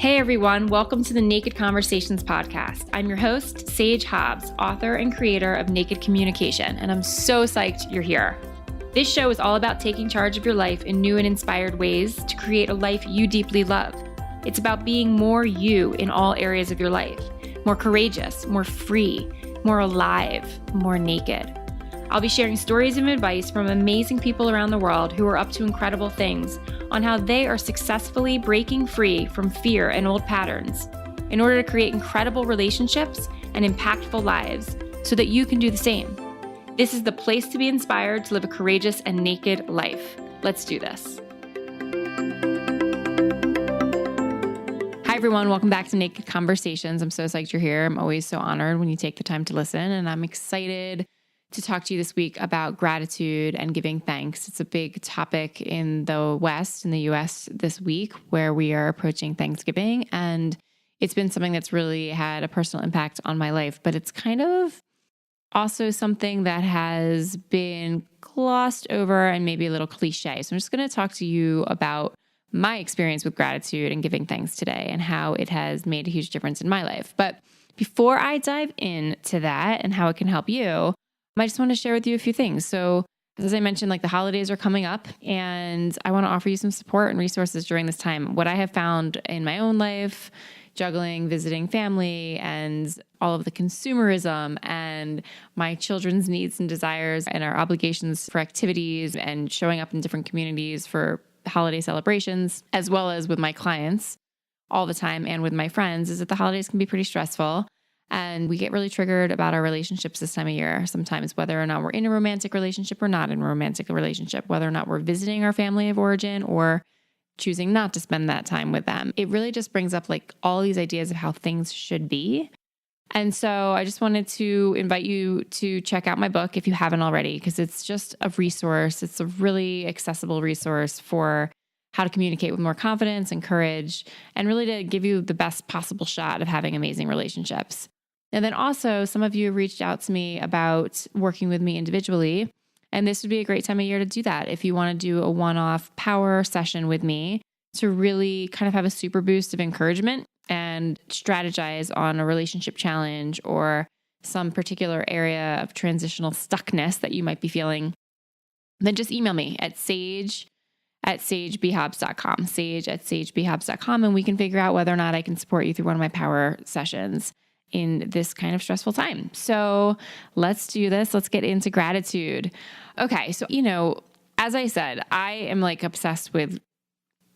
Hey everyone, welcome to the Naked Conversations podcast. I'm your host, Sage Hobbs, author and creator of Naked Communication, and I'm so psyched you're here. This show is all about taking charge of your life in new and inspired ways to create a life you deeply love. It's about being more you in all areas of your life, more courageous, more free, more alive, more naked. I'll be sharing stories and advice from amazing people around the world who are up to incredible things on how they are successfully breaking free from fear and old patterns in order to create incredible relationships and impactful lives so that you can do the same. This is the place to be inspired to live a courageous and naked life. Let's do this. Hi everyone, welcome back to Naked Conversations. I'm so psyched you're here. I'm always so honored when you take the time to listen, and I'm excited to talk to you this week about gratitude and giving thanks. It's a big topic in the West, in the US this week, where we are approaching Thanksgiving. And it's been something that's really had a personal impact on my life, but it's kind of also something that has been glossed over and maybe a little cliche. So I'm just going to talk to you about my experience with gratitude and giving thanks today and how it has made a huge difference in my life. But before I dive into that and how it can help you, I just want to share with you a few things. So as I mentioned, the holidays are coming up, and I want to offer you some support and resources during this time. What I have found in my own life, juggling, visiting family, and all of the consumerism and my children's needs and desires and our obligations for activities and showing up in different communities for holiday celebrations, as well as with my clients all the time and with my friends, is that the holidays can be pretty stressful. And we get really triggered about our relationships this time of year sometimes, whether or not we're in a romantic relationship or not in a romantic relationship, whether or not we're visiting our family of origin or choosing not to spend that time with them. It really just brings up all these ideas of how things should be. And so I just wanted to invite you to check out my book if you haven't already, because it's just a resource. It's a really accessible resource for how to communicate with more confidence and courage, and really to give you the best possible shot of having amazing relationships. And then also, some of you have reached out to me about working with me individually, and this would be a great time of year to do that. If you want to do a one-off power session with me to really kind of have a super boost of encouragement and strategize on a relationship challenge or some particular area of transitional stuckness that you might be feeling, then just email me at sage@sagebhobbs.com, sage@sagebhobbs.com, and we can figure out whether or not I can support you through one of my power sessions in this kind of stressful time. So let's do this. Let's get into gratitude. Okay. So, as I said, I am obsessed with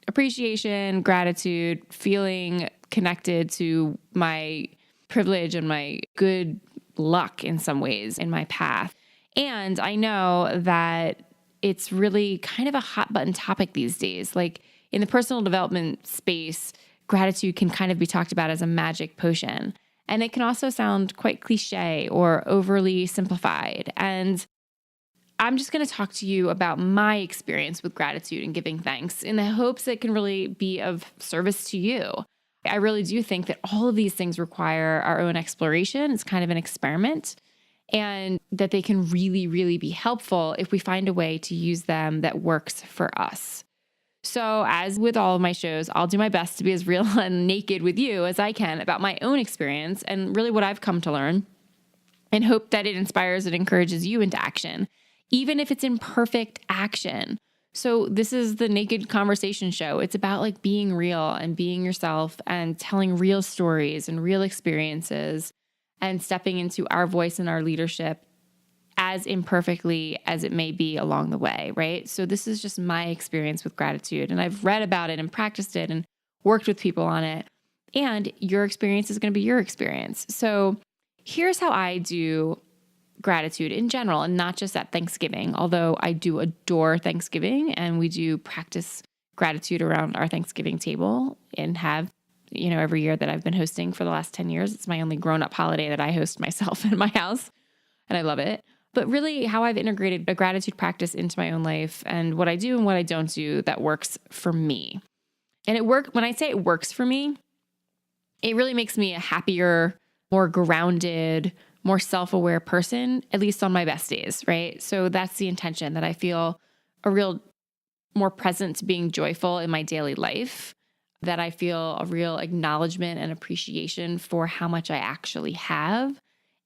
appreciation, gratitude, feeling connected to my privilege and my good luck in some ways in my path. And I know that it's really kind of a hot button topic these days. In the personal development space, gratitude can kind of be talked about as a magic potion. And it can also sound quite cliche or overly simplified. And I'm just going to talk to you about my experience with gratitude and giving thanks in the hopes that it can really be of service to you. I really do think that all of these things require our own exploration. It's kind of an experiment, and that they can really, really be helpful if we find a way to use them that works for us. So as with all of my shows, I'll do my best to be as real and naked with you as I can about my own experience and really what I've come to learn, and hope that it inspires and encourages you into action, even if it's imperfect action. So this is the Naked Conversation show. It's about being real and being yourself and telling real stories and real experiences and stepping into our voice and our leadership as imperfectly as it may be along the way, right? So this is just my experience with gratitude, and I've read about it and practiced it and worked with people on it, and your experience is going to be your experience. So here's how I do gratitude in general, and not just at Thanksgiving, although I do adore Thanksgiving, and we do practice gratitude around our Thanksgiving table and have, every year that I've been hosting for the last 10 years. It's my only grown-up holiday that I host myself in my house, and I love it. But really how I've integrated a gratitude practice into my own life and what I do and what I don't do that works for me. And when I say it works for me, it really makes me a happier, more grounded, more self-aware person, at least on my best days, right? So that's the intention, that I feel a real more present to being joyful in my daily life, that I feel a real acknowledgement and appreciation for how much I actually have,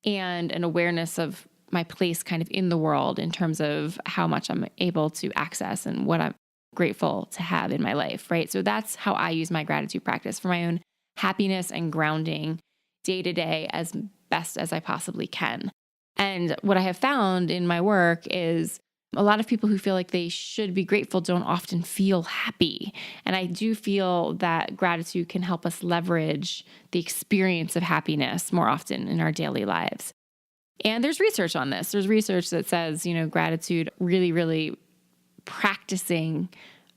and an awareness of my place kind of in the world in terms of how much I'm able to access and what I'm grateful to have in my life, right? So that's how I use my gratitude practice for my own happiness and grounding day to day as best as I possibly can. And what I have found in my work is a lot of people who feel like they should be grateful don't often feel happy. And I do feel that gratitude can help us leverage the experience of happiness more often in our daily lives. And there's research on this. There's research that says, gratitude, really practicing,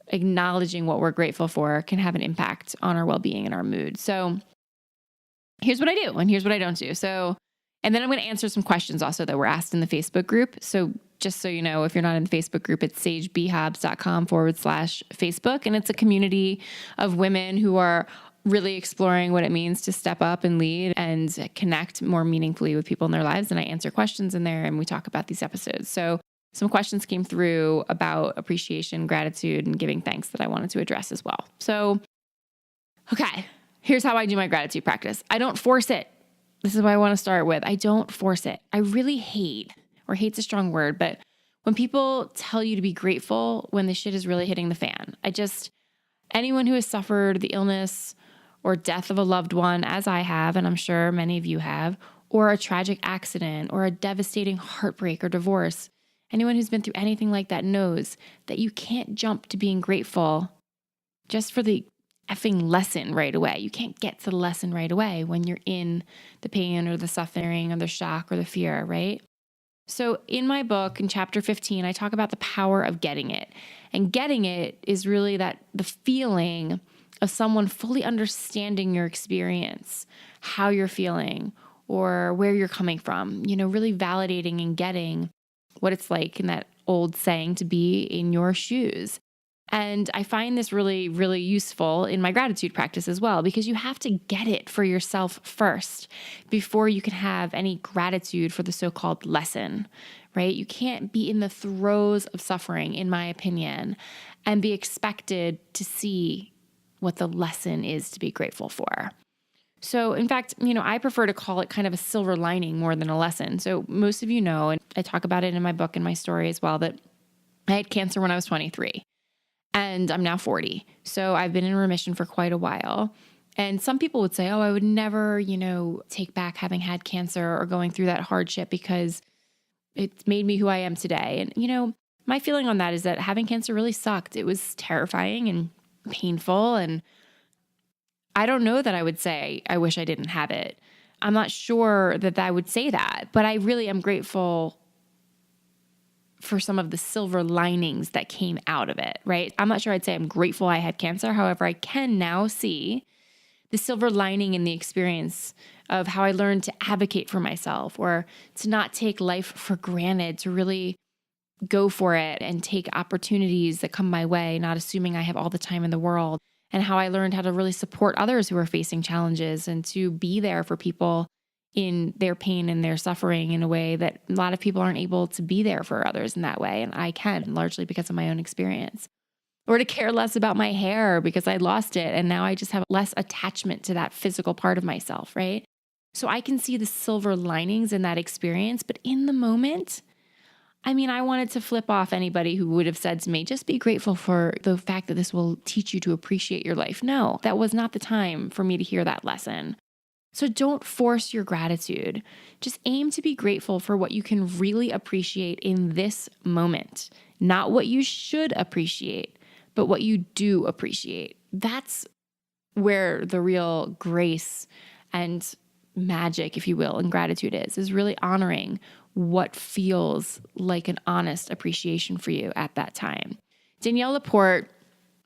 acknowledging what we're grateful for can have an impact on our well-being and our mood. So here's what I do and here's what I don't do. And then I'm going to answer some questions also that were asked in the Facebook group. So just so you know, if you're not in the Facebook group, it's sagebhabs.com/Facebook. And it's a community of women who are really exploring what it means to step up and lead and connect more meaningfully with people in their lives. And I answer questions in there and we talk about these episodes. So some questions came through about appreciation, gratitude, and giving thanks that I wanted to address as well. So, okay, here's how I do my gratitude practice. I don't force it. This is what I want to start with. I don't force it. I really hate's a strong word, but when people tell you to be grateful when the shit is really hitting the fan, anyone who has suffered the illness or death of a loved one, as I have, and I'm sure many of you have, or a tragic accident or a devastating heartbreak or divorce, anyone who's been through anything like that knows that you can't jump to being grateful just for the effing lesson right away. You can't get to the lesson right away when you're in the pain or the suffering or the shock or the fear, right? So in my book, in chapter 15, I talk about the power of getting it. And getting it is really the feeling of someone fully understanding your experience, how you're feeling, or where you're coming from, really validating and getting what it's like in that old saying to be in your shoes. And I find this really, really useful in my gratitude practice as well, because you have to get it for yourself first before you can have any gratitude for the so-called lesson, right? You can't be in the throes of suffering, in my opinion, and be expected to see what the lesson is to be grateful for. So in fact, I prefer to call it kind of a silver lining more than a lesson. So most of you know, and I talk about it in my book and my story as well, that I had cancer when I was 23. And I'm now 40. So I've been in remission for quite a while. And some people would say, oh, I would never, take back having had cancer or going through that hardship because it's made me who I am today. And, my feeling on that is that having cancer really sucked. It was terrifying and painful. And I don't know that I would say, I wish I didn't have it. I'm not sure that I would say that, but I really am grateful for some of the silver linings that came out of it, right? I'm not sure I'd say I'm grateful I had cancer. However, I can now see the silver lining in the experience of how I learned to advocate for myself or to not take life for granted, to really go for it and take opportunities that come my way, not assuming I have all the time in the world, and how I learned how to really support others who are facing challenges and to be there for people in their pain and their suffering in a way that a lot of people aren't able to be there for others in that way. And I can, largely because of my own experience. Or to care less about my hair because I lost it and now I just have less attachment to that physical part of myself, right? So I can see the silver linings in that experience, but in the moment, I wanted to flip off anybody who would have said to me, just be grateful for the fact that this will teach you to appreciate your life. No, that was not the time for me to hear that lesson. So don't force your gratitude. Just aim to be grateful for what you can really appreciate in this moment, not what you should appreciate, but what you do appreciate. That's where the real grace and magic, if you will, in gratitude is really honoring what feels like an honest appreciation for you at that time. Danielle Laporte,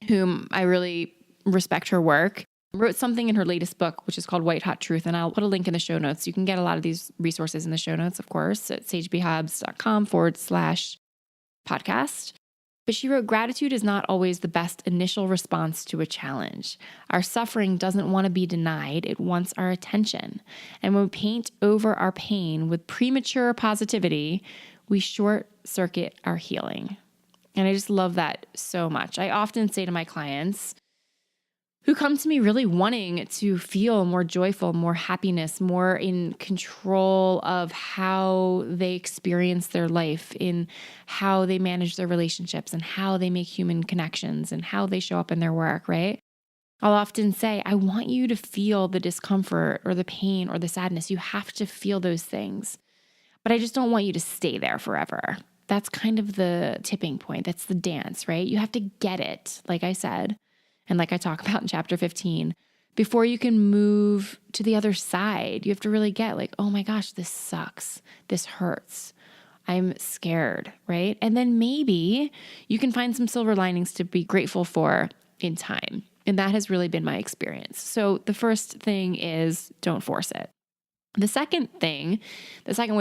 whom I really respect her work, wrote something in her latest book, which is called White Hot Truth. And I'll put a link in the show notes. You can get a lot of these resources in the show notes, of course, at sagebhabs.com/podcast. But she wrote, gratitude is not always the best initial response to a challenge. Our suffering doesn't want to be denied. It wants our attention. And when we paint over our pain with premature positivity, we short circuit our healing. And I just love that so much. I often say to my clients who come to me really wanting to feel more joyful, more happiness, more in control of how they experience their life, in how they manage their relationships and how they make human connections and how they show up in their work, right? I'll often say, I want you to feel the discomfort or the pain or the sadness. You have to feel those things, but I just don't want you to stay there forever. That's kind of the tipping point. That's the dance, right? You have to get it, like I said, and like I talk about in chapter 15, before you can move to the other side. You have to really get like, oh my gosh, this sucks. This hurts. I'm scared, right? And then maybe you can find some silver linings to be grateful for in time. And that has really been my experience. So the first thing is don't force it. The second way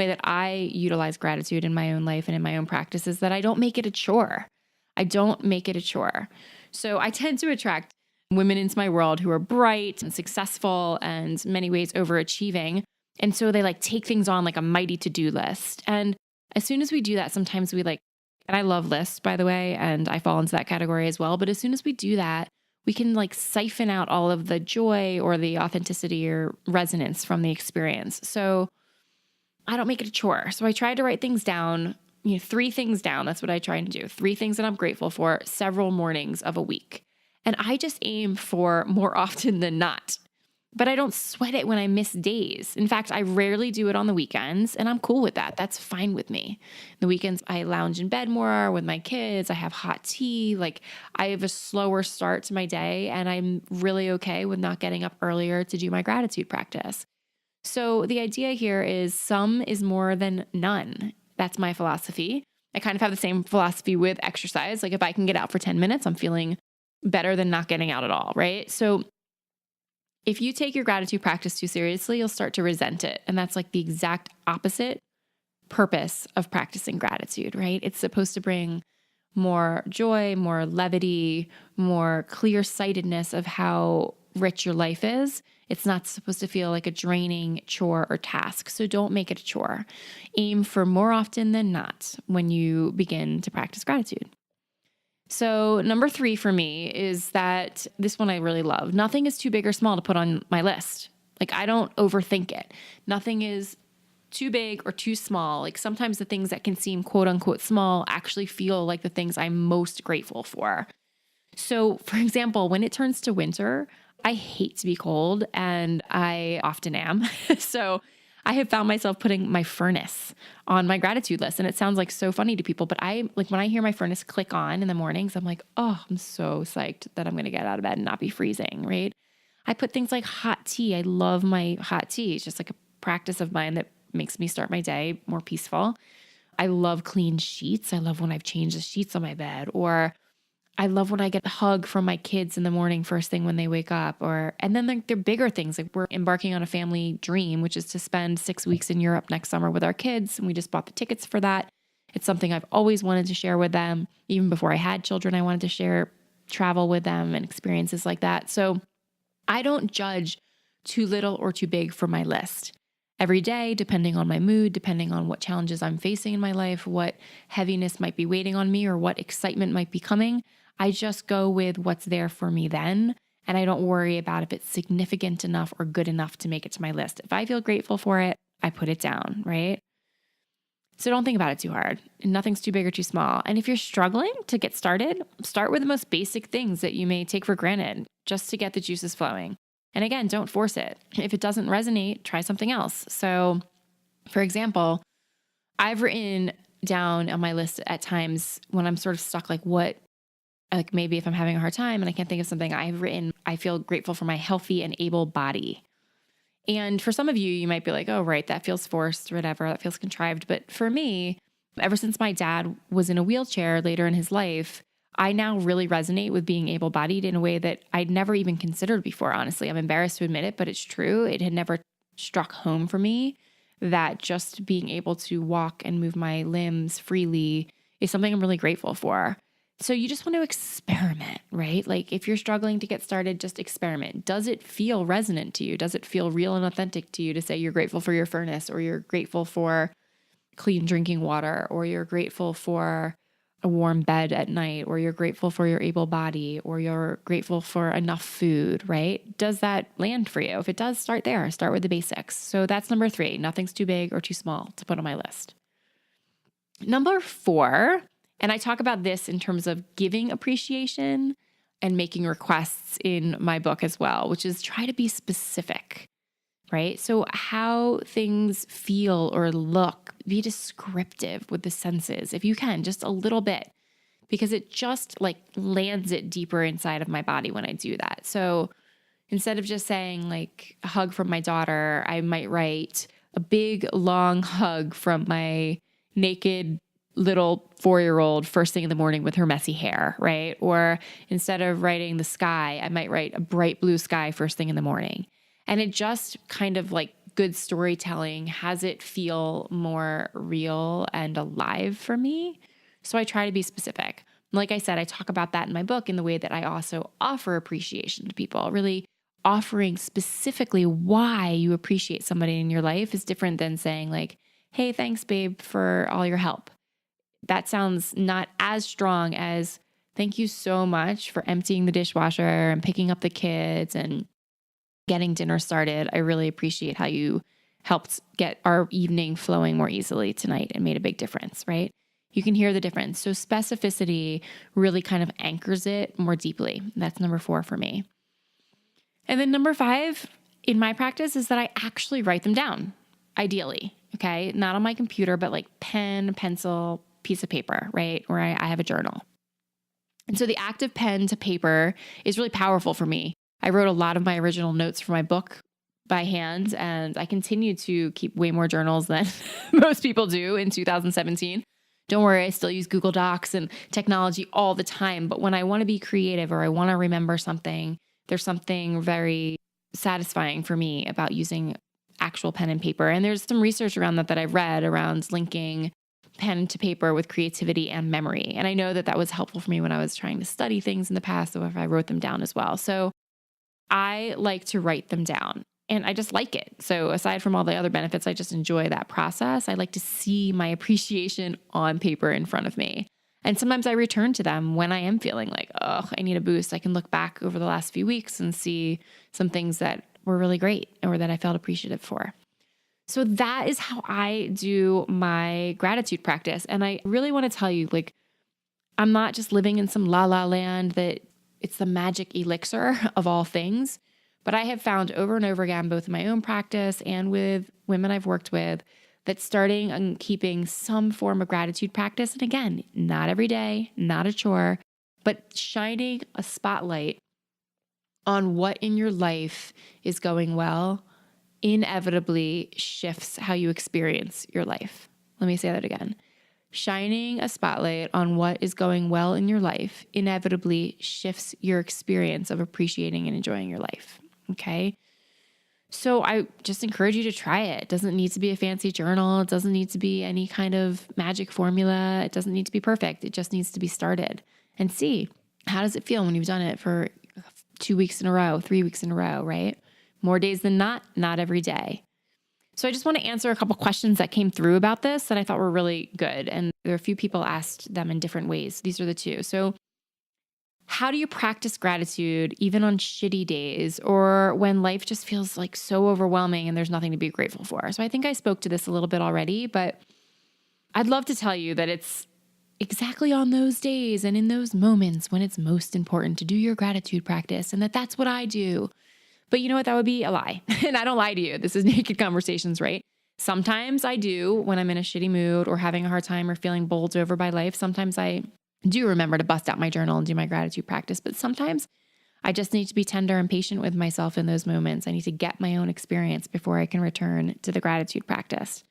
that I utilize gratitude in my own life and in my own practice is that I don't make it a chore. I don't make it a chore. So I tend to attract women into my world who are bright and successful and in many ways overachieving. And so they like take things on like a mighty to-do list. And as soon as we do that, sometimes we like, and I love lists, by the way, and I fall into that category as well. But as soon as we do that, we can like siphon out all of the joy or the authenticity or resonance from the experience. So I don't make it a chore. So I try to write things down, 3 things down. That's what I try to do. 3 things that I'm grateful for several mornings of a week. And I just aim for more often than not. But I don't sweat it when I miss days. In fact, I rarely do it on the weekends, and I'm cool with that. That's fine with me. The weekends, I lounge in bed more with my kids. I have hot tea. Like, I have a slower start to my day, and I'm really okay with not getting up earlier to do my gratitude practice. So the idea here is some is more than none. That's my philosophy. I kind of have the same philosophy with exercise. Like, if I can get out for 10 minutes, I'm feeling better than not getting out at all, right? So if you take your gratitude practice too seriously, you'll start to resent it. And that's like the exact opposite purpose of practicing gratitude, right? It's supposed to bring more joy, more levity, more clear-sightedness of how rich your life is. It's not supposed to feel like a draining chore or task. So don't make it a chore. Aim for more often than not when you begin to practice gratitude. So number 3 for me is that this one I really love. Nothing is too big or small to put on my list. Like, I don't overthink it. Nothing is too big or too small. Like, sometimes the things that can seem quote unquote small actually feel like the things I'm most grateful for. So for example, when it turns to winter, I hate to be cold, and I often am. So I have found myself putting my furnace on my gratitude list. And it sounds like so funny to people, but I like when I hear my furnace click on in the mornings, I'm like, oh, I'm so psyched that I'm going to get out of bed and not be freezing, right? I put things like hot tea. I love my hot tea. It's just like a practice of mine that makes me start my day more peaceful. I love clean sheets. I love when I've changed the sheets on my bed, or I love when I get a hug from my kids in the morning, first thing when they wake up, and then they're bigger things. Like, we're embarking on a family dream, which is to spend 6 weeks in Europe next summer with our kids. And we just bought the tickets for that. It's something I've always wanted to share with them. Even before I had children, I wanted to share travel with them and experiences like that. So I don't judge too little or too big for my list. Every day, depending on my mood, depending on what challenges I'm facing in my life, what heaviness might be waiting on me, or what excitement might be coming, I just go with what's there for me then, and I don't worry about if it's significant enough or good enough to make it to my list. If I feel grateful for it, I put it down, right? So don't think about it too hard. Nothing's too big or too small. And if you're struggling to get started, start with the most basic things that you may take for granted just to get the juices flowing. And again, don't force it. If it doesn't resonate, try something else. So for example, I've written down on my list at times when I'm sort of stuck, like maybe if I'm having a hard time and I can't think of something, I've written, I feel grateful for my healthy and able body. And for some of you, you might be like, oh, right, that feels forced or whatever, that feels contrived. But for me, ever since my dad was in a wheelchair later in his life, I now really resonate with being able-bodied in a way that I'd never even considered before, honestly. I'm embarrassed to admit it, but it's true. It had never struck home for me that just being able to walk and move my limbs freely is something I'm really grateful for. So you just want to experiment, right? Like, if you're struggling to get started, just experiment. Does it feel resonant to you? Does it feel real and authentic to you to say you're grateful for your furnace, or you're grateful for clean drinking water, or you're grateful for a warm bed at night, or you're grateful for your able body, or you're grateful for enough food, right? Does that land for you? If it does, start there. Start with the basics. So that's number 3. Nothing's too big or too small to put on my list. Number 4, and I talk about this in terms of giving appreciation and making requests in my book as well, which is try to be specific, right? So how things feel or look, be descriptive with the senses, if you can, just a little bit, because it just like lands it deeper inside of my body when I do that. So instead of just saying like a hug from my daughter, I might write a big, long hug from my naked little 4-year-old first thing in the morning with her messy hair, right? Or instead of writing the sky, I might write a bright blue sky first thing in the morning. And it just kind of like good storytelling has it feel more real and alive for me. So I try to be specific. Like I said, I talk about that in my book in the way that I also offer appreciation to people. Really offering specifically why you appreciate somebody in your life is different than saying like, hey, thanks, babe, for all your help. That sounds not as strong as thank you so much for emptying the dishwasher and picking up the kids and getting dinner started. I really appreciate how you helped get our evening flowing more easily tonight and made a big difference, right? You can hear the difference. So specificity really kind of anchors it more deeply. That's number 4 for me. And then number 5 in my practice is that I actually write them down, ideally, okay? Not on my computer, but like pen, pencil, piece of paper, right? Or I have a journal. And so the act of pen to paper is really powerful for me. I wrote a lot of my original notes for my book by hand, and I continue to keep way more journals than most people do in 2017. Don't worry, I still use Google Docs and technology all the time. But when I want to be creative or I want to remember something, there's something very satisfying for me about using actual pen and paper. And there's some research around that I've read around linking pen to paper with creativity and memory. And I know that that was helpful for me when I was trying to study things in the past, so if I wrote them down as well. So I like to write them down and I just like it. So aside from all the other benefits, I just enjoy that process. I like to see my appreciation on paper in front of me. And sometimes I return to them when I am feeling like, oh, I need a boost. I can look back over the last few weeks and see some things that were really great or that I felt appreciative for. So that is how I do my gratitude practice. And I really want to tell you, like, I'm not just living in some la-la land that it's the magic elixir of all things, but I have found over and over again, both in my own practice and with women I've worked with, that starting and keeping some form of gratitude practice, and again, not every day, not a chore, but shining a spotlight on what in your life is going well, inevitably shifts how you experience your life. Let me say that again. Shining a spotlight on what is going well in your life inevitably shifts your experience of appreciating and enjoying your life. Okay. So I just encourage you to try it. It doesn't need to be a fancy journal. It doesn't need to be any kind of magic formula. It doesn't need to be perfect. It just needs to be started and see, how does it feel when you've done it for 2 weeks in a row, 3 weeks in a row, right? More days than not every day. So I just want to answer a couple questions that came through about this that I thought were really good. And there are a few people asked them in different ways. These are the 2. So how do you practice gratitude even on shitty days or when life just feels like so overwhelming and there's nothing to be grateful for? So I think I spoke to this a little bit already, but I'd love to tell you that it's exactly on those days and in those moments when it's most important to do your gratitude practice, and that's what I do. But you know what? That would be a lie. And I don't lie to you. This is Naked Conversations, right? Sometimes I do when I'm in a shitty mood or having a hard time or feeling bowled over by life. Sometimes I do remember to bust out my journal and do my gratitude practice. But sometimes I just need to be tender and patient with myself in those moments. I need to get my own experience before I can return to the gratitude practice.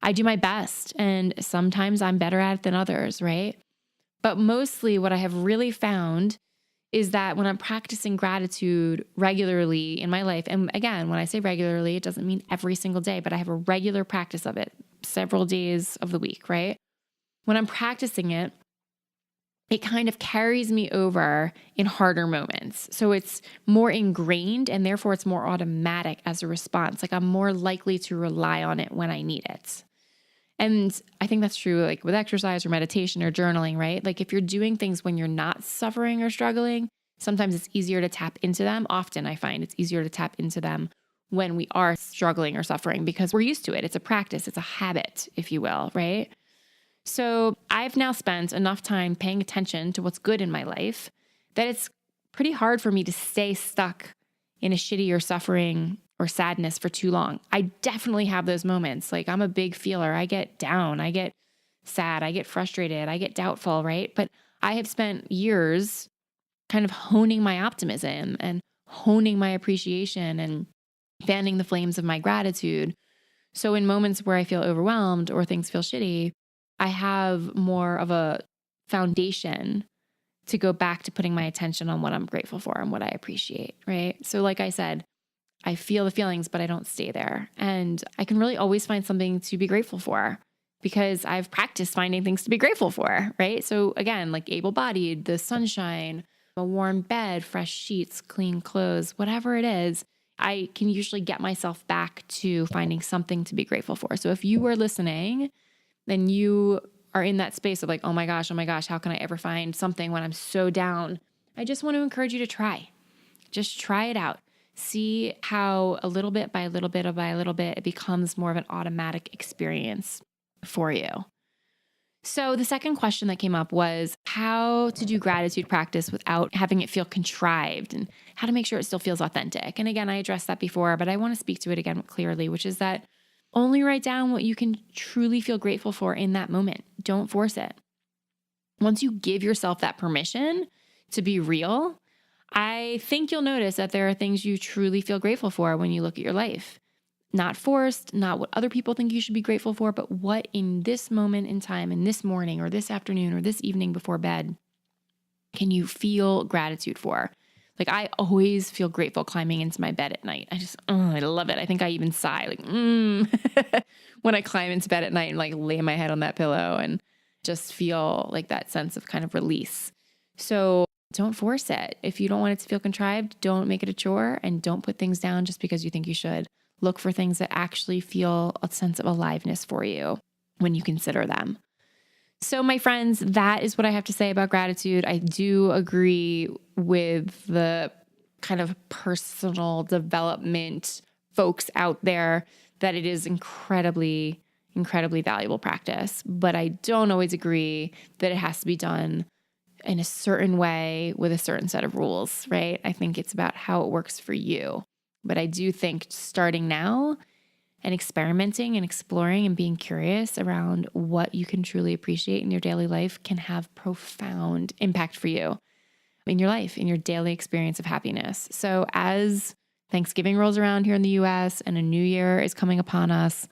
I do my best, and sometimes I'm better at it than others, right? But mostly what I have really found is that when I'm practicing gratitude regularly in my life, and again, when I say regularly, it doesn't mean every single day, but I have a regular practice of it several days of the week, right? When I'm practicing it, it kind of carries me over in harder moments. So it's more ingrained and therefore it's more automatic as a response. Like I'm more likely to rely on it when I need it. And I think that's true like with exercise or meditation or journaling, right? Like if you're doing things when you're not suffering or struggling, sometimes it's easier to tap into them. Often I find it's easier to tap into them when we are struggling or suffering because we're used to it. It's a practice, it's a habit, if you will, right? So I've now spent enough time paying attention to what's good in my life that it's pretty hard for me to stay stuck in a shitty or suffering or sadness for too long. I definitely have those moments. Like I'm a big feeler. I get down, I get sad, I get frustrated, I get doubtful, right? But I have spent years kind of honing my optimism and honing my appreciation and fanning the flames of my gratitude. So in moments where I feel overwhelmed or things feel shitty, I have more of a foundation to go back to putting my attention on what I'm grateful for and what I appreciate, right? So like I said, I feel the feelings, but I don't stay there. And I can really always find something to be grateful for because I've practiced finding things to be grateful for, right? So again, like able-bodied, the sunshine, a warm bed, fresh sheets, clean clothes, whatever it is, I can usually get myself back to finding something to be grateful for. So if you are listening, then you are in that space of like, oh my gosh, how can I ever find something when I'm so down? I just want to encourage you to try. Just try it out. See how a little bit by a little bit by a little bit, it becomes more of an automatic experience for you. So the second question that came up was how to do gratitude practice without having it feel contrived and how to make sure it still feels authentic. And again, I addressed that before, but I want to speak to it again clearly, which is that only write down what you can truly feel grateful for in that moment. Don't force it. Once you give yourself that permission to be real, I think you'll notice that there are things you truly feel grateful for when you look at your life. Not forced, not what other people think you should be grateful for, but what in this moment in time, in this morning or this afternoon or this evening before bed, can you feel gratitude for? Like I always feel grateful climbing into my bed at night. I love it. I think I even sigh like, when I climb into bed at night and like lay my head on that pillow and just feel like that sense of kind of release. So don't force it. If you don't want it to feel contrived, don't make it a chore and don't put things down just because you think you should. Look for things that actually feel a sense of aliveness for you when you consider them. So my friends, that is what I have to say about gratitude. I do agree with the kind of personal development folks out there that it is incredibly, incredibly valuable practice. But I don't always agree that it has to be done in a certain way with a certain set of rules, right? I think it's about how it works for you. But I do think starting now and experimenting and exploring and being curious around what you can truly appreciate in your daily life can have profound impact for you in your life, in your daily experience of happiness. So as Thanksgiving rolls around here in the US and a new year is coming upon us,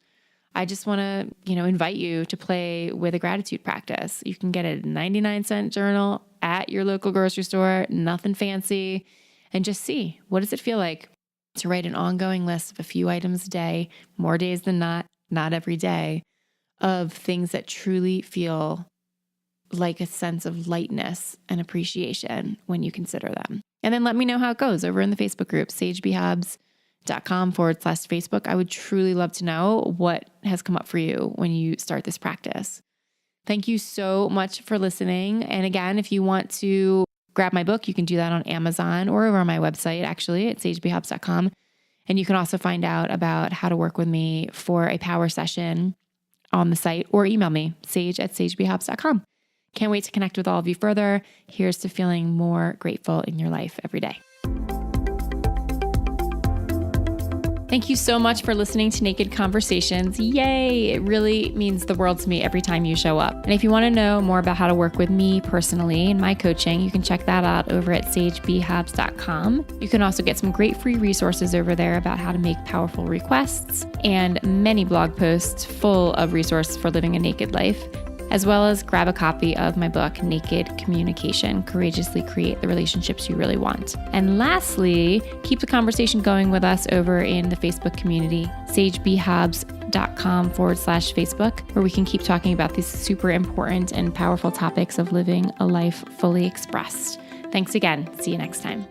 I just want to, invite you to play with a gratitude practice. You can get a 99-cent journal at your local grocery store, nothing fancy, and just see, what does it feel like to write an ongoing list of a few items a day, more days than not every day, of things that truly feel like a sense of lightness and appreciation when you consider them. And then let me know how it goes over in the Facebook group, sagebhobbs.com/Facebook. I would truly love to know what has come up for you when you start this practice. Thank you so much for listening. And again, if you want to grab my book, you can do that on Amazon or over on my website, actually, at sagebhobbs.com. And you can also find out about how to work with me for a power session on the site or email me, sage@sagebhobbs.com. Can't wait to connect with all of you further. Here's to feeling more grateful in your life every day. Thank you so much for listening to Naked Conversations. Yay! It really means the world to me every time you show up. And if you want to know more about how to work with me personally in my coaching, you can check that out over at sagebhobbs.com. You can also get some great free resources over there about how to make powerful requests and many blog posts full of resources for living a naked life, as well as grab a copy of my book, Naked Communication, Courageously Create the Relationships You Really Want. And lastly, keep the conversation going with us over in the Facebook community, sagebhobbs.com/Facebook, where we can keep talking about these super important and powerful topics of living a life fully expressed. Thanks again. See you next time.